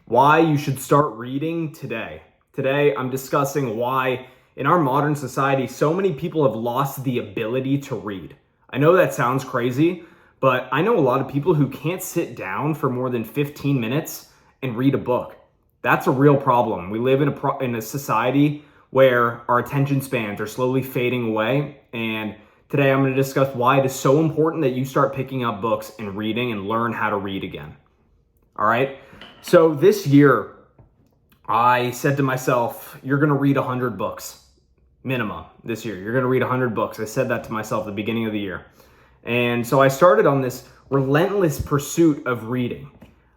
why you should start reading today. Today, I'm discussing why in our modern society, so many people have lost the ability to read. I know that sounds crazy, but I know a lot of people who can't sit down for more than 15 minutes and read a book. That's a real problem. We live in a society where our attention spans are slowly fading away. And today I'm going to discuss why it is so important that you start picking up books and reading and learn how to read again. All right. So this year, I said to myself, you're going to read 100 books minimum this year. You're going to read 100 books. I said that to myself at the beginning of the year. And so I started on this relentless pursuit of reading.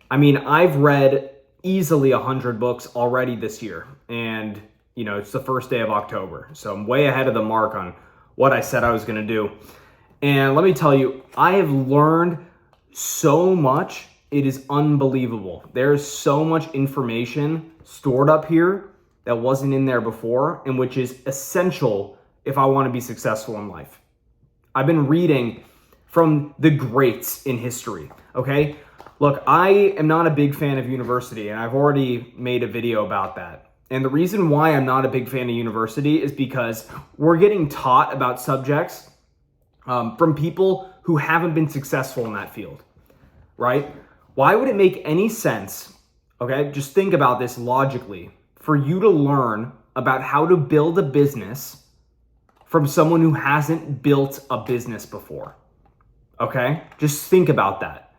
I mean, I've read easily 100 books already this year. And, it's the first day of October. So I'm way ahead of the mark on what I said I was going to do. And let me tell you, I have learned so much. It is unbelievable. There's so much information stored up here that wasn't in there before, and which is essential if I want to be successful in life. I've been reading from the greats in history, okay? Look, I am not a big fan of university, and I've already made a video about that. And the reason why I'm not a big fan of university is because we're getting taught about subjects from people who haven't been successful in that field, right? Why would it make any sense, okay, just think about this logically, for you to learn about how to build a business from someone who hasn't built a business before, okay? Just think about that.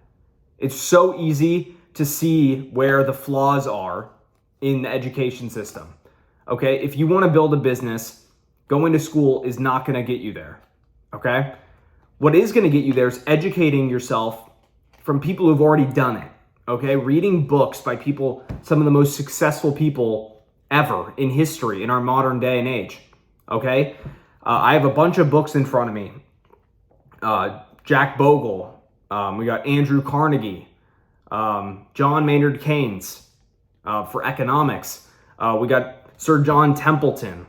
It's so easy to see where the flaws are in the education system, okay? If you want to build a business, going to school is not going to get you there, okay? What is going to get you there is educating yourself from people who've already done it, okay? Reading books by people, some of the most successful people ever in history in our modern day and age, okay? I have a bunch of books in front of me. Jack Bogle, we got Andrew Carnegie, John Maynard Keynes for economics. We got Sir John Templeton,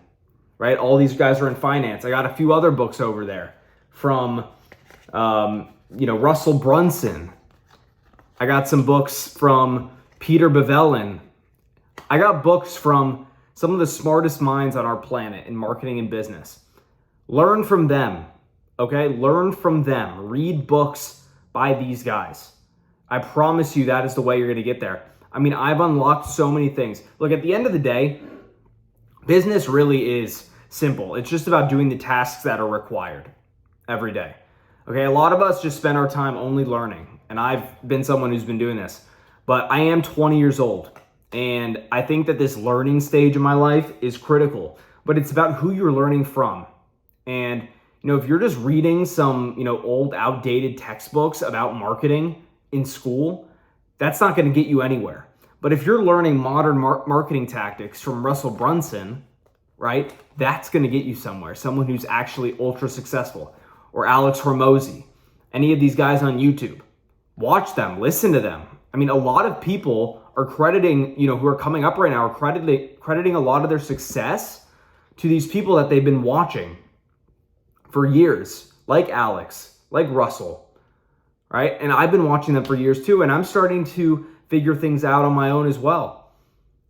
right? All these guys are in finance. I got a few other books over there from, Russell Brunson. I got some books from Peter Bevellin. I got books from some of the smartest minds on our planet in marketing and business. Learn from them, okay? Learn from them. Read books by these guys. I promise you that is the way you're going to get there. I mean, I've unlocked so many things. Look, at the end of the day, business really is simple. It's just about doing the tasks that are required every day. Okay, a lot of us just spend our time only learning. And I've been someone who's been doing this. But I am 20 years old. And I think that this learning stage of my life is critical. But it's about who you're learning from. And, if you're just reading some, old outdated textbooks about marketing in school, that's not going to get you anywhere. But if you're learning modern marketing tactics from Russell Brunson, right, that's going to get you somewhere. Someone who's actually ultra successful. Or Alex Hormozy. Any of these guys on YouTube. Watch them, listen to them. I mean, a lot of people are crediting, who are coming up right now, are crediting a lot of their success to these people that they've been watching for years, like Alex, like Russell, right? And I've been watching them for years too, and I'm starting to figure things out on my own as well.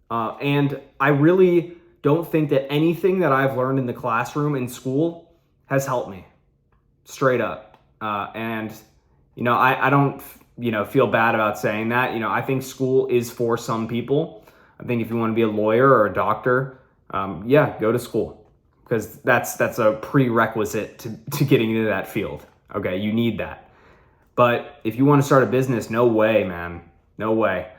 And I really don't think that anything that I've learned in the classroom in school has helped me, straight up. I don't, feel bad about saying that. I think school is for some people. I think if you want to be a lawyer or a doctor, go to school. Because that's a prerequisite to getting into that field. Okay, you need that. But if you want to start a business, no way, man. No way.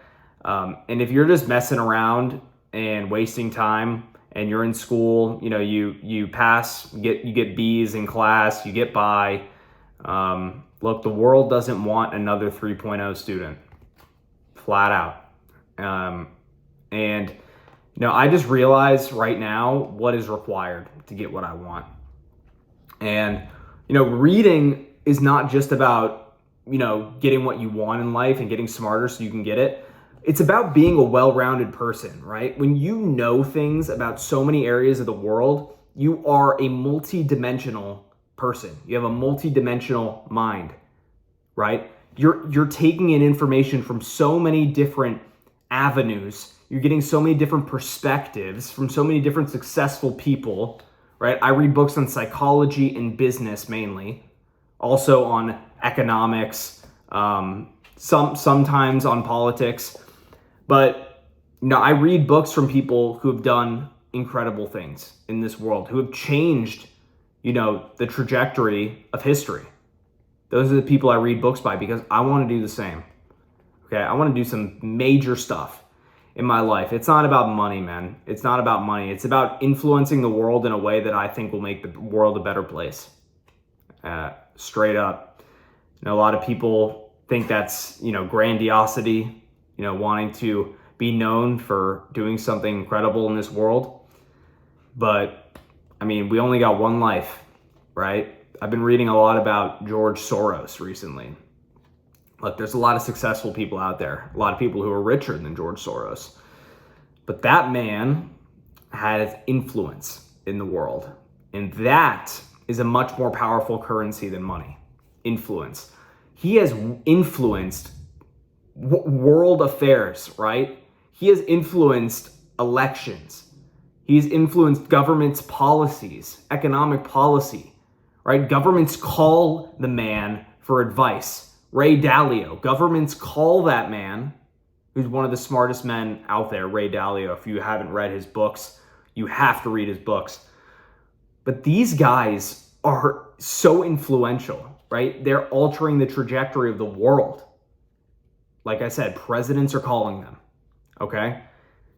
And if you're just messing around and wasting time and you're in school, you pass, you get B's in class, you get by. Look, the world doesn't want another 3.0 student. Flat out. I just realize right now what is required to get what I want. And, reading is not just about, getting what you want in life and getting smarter so you can get it. It's about being a well-rounded person, right? When you know things about so many areas of the world, you are a multi-dimensional person. You have a multi-dimensional mind, right? You're taking in information from so many different avenues. You're getting so many different perspectives from so many different successful people, right? I read books on psychology and business mainly, also on economics, sometimes on politics. But I read books from people who have done incredible things in this world, who have changed, the trajectory of history. Those are the people I read books by because I want to do the same. Okay, I want to do some major stuff in my life. It's not about money, man. It's not about money. It's about influencing the world in a way that I think will make the world a better place. Straight up. A lot of people think that's, grandiosity, wanting to be known for doing something incredible in this world. But, we only got one life, right? I've been reading a lot about George Soros recently. Look, there's a lot of successful people out there, a lot of people who are richer than George Soros. But that man has influence in the world. And that is a much more powerful currency than money. Influence. He has influenced world affairs, right? He has influenced elections. He's influenced government's policies, economic policy, right? Governments call the man for advice. Ray Dalio. Governments call that man, who's one of the smartest men out there, Ray Dalio. If you haven't read his books, you have to read his books. But these guys are so influential, right? They're altering the trajectory of the world. Like I said, presidents are calling them, okay?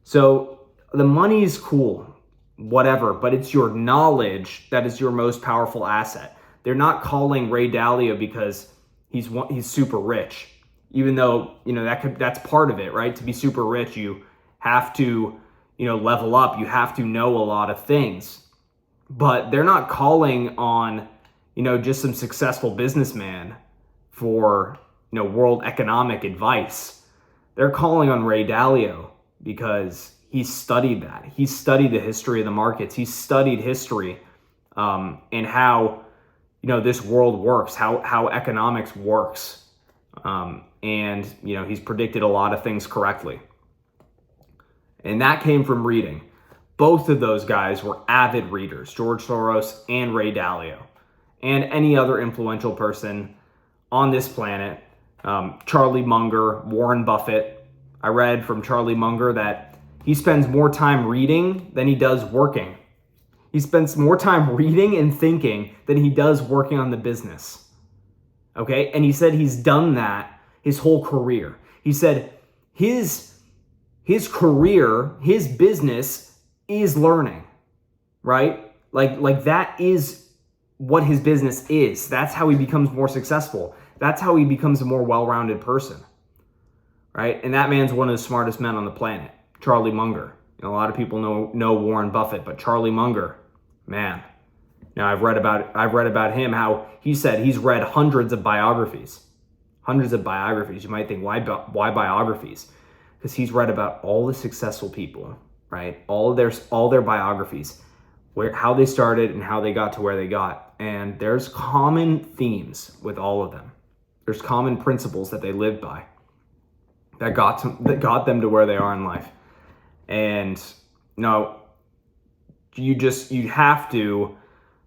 So the money is cool, whatever, but it's your knowledge that is your most powerful asset. They're not calling Ray Dalio because he's super rich, even though, that's part of it, right? To be super rich, you have to, level up. You have to know a lot of things. But they're not calling on, just some successful businessman for, world economic advice. They're calling on Ray Dalio because he's studied that. He's studied the history of the markets. He's studied history and how, this world works, how economics works. And he's predicted a lot of things correctly. And that came from reading. Both of those guys were avid readers, George Soros and Ray Dalio, and any other influential person on this planet. Charlie Munger, Warren Buffett. I read from Charlie Munger that he spends more time reading than he does working. He spends more time reading and thinking than he does working on the business. Okay? And he said he's done that his whole career. He said his career, his business is learning, right? Like that is what his business is. That's how he becomes more successful. That's how he becomes a more well-rounded person, right? And that man's one of the smartest men on the planet, Charlie Munger. A lot of people know Warren Buffett, but Charlie Munger, man. Now I've read about him, how he said he's read hundreds of biographies. Hundreds of biographies. You might think, why biographies? Because he's read about all the successful people, right? All their biographies, how they started and how they got to where they got. And there's common themes with all of them. There's common principles that they lived by that got them to where they are in life. And you have to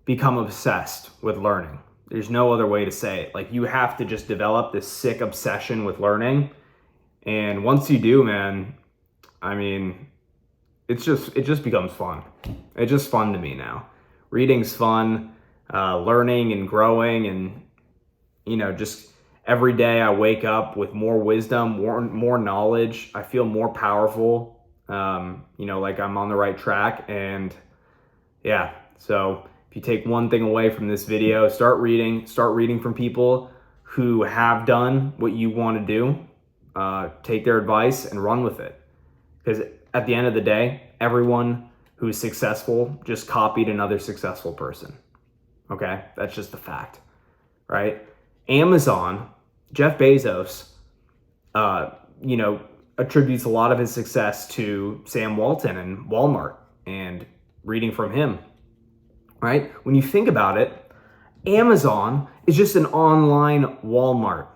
become obsessed with learning. There's no other way to say it. Like, you have to just develop this sick obsession with learning. And once you do, man, it just becomes fun. It's just fun to me now. Reading's fun, learning and growing, and just every day I wake up with more wisdom, more knowledge. I feel more powerful. Like I'm on the right track. And yeah, so if you take one thing away from this video, start reading from people who have done what you want to do. Take their advice and run with it. Because at the end of the day, everyone who's successful just copied another successful person. Okay? That's just a fact, right? Amazon, Jeff Bezos, attributes a lot of his success to Sam Walton and Walmart and reading from him, right? When you think about it, Amazon is just an online Walmart,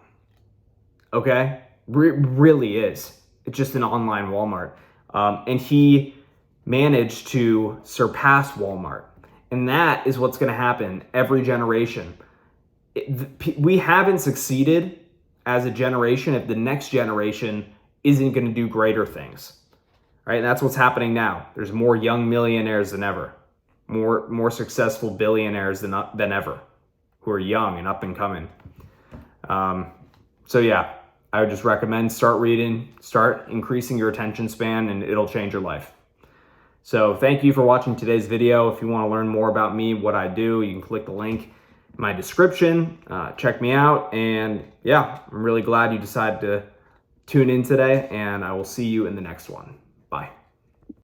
okay? Really is. It's just an online Walmart. And he managed to surpass Walmart. And that is what's going to happen every generation. We haven't succeeded as a generation if the next generation isn't going to do greater things. Right? And that's what's happening now. There's more young millionaires than ever. More successful billionaires than ever who are young and up and coming. So yeah, I would just recommend start reading, start increasing your attention span, and it'll change your life. So thank you for watching today's video. If you want to learn more about me, what I do, you can click the link in my description. Check me out. And yeah, I'm really glad you decided to tune in today, and I will see you in the next one.